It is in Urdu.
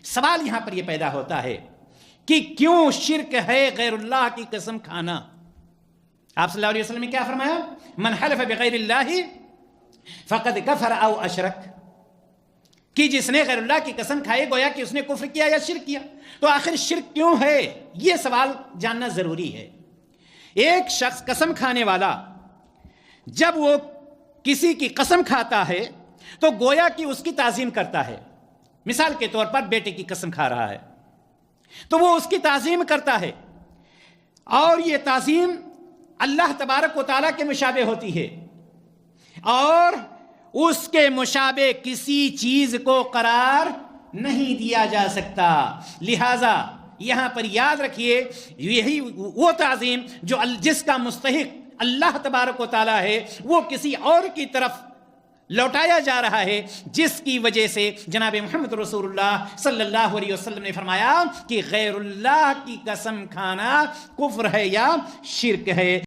سوال یہاں پر یہ پیدا ہوتا ہے کہ کیوں شرک ہے غیر اللہ کی قسم کھانا؟ آپ صلی اللہ علیہ وسلم نے کیا فرمایا؟ من حلف بغیر اللہ فقد کفر او اشرک، کہ جس نے غیر اللہ کی قسم کھائے گویا کہ اس نے کفر کیا یا شرک کیا۔ تو آخر شرک کیوں ہے، یہ سوال جاننا ضروری ہے۔ ایک شخص قسم کھانے والا جب وہ کسی کی قسم کھاتا ہے تو گویا کہ اس کی تعظیم کرتا ہے۔ مثال کے طور پر بیٹے کی قسم کھا رہا ہے تو وہ اس کی تعظیم کرتا ہے، اور یہ تعظیم اللہ تبارک و تعالیٰ کے مشابہ ہوتی ہے، اور اس کے مشابہ کسی چیز کو قرار نہیں دیا جا سکتا۔ لہذا یہاں پر یاد رکھیے، یہی وہ تعظیم جو جس کا مستحق اللہ تبارک و تعالیٰ ہے، وہ کسی اور کی طرف لوٹایا جا رہا ہے، جس کی وجہ سے جناب محمد رسول اللہ صلی اللہ علیہ وسلم نے فرمایا کہ غیر اللہ کی قسم کھانا کفر ہے یا شرک ہے۔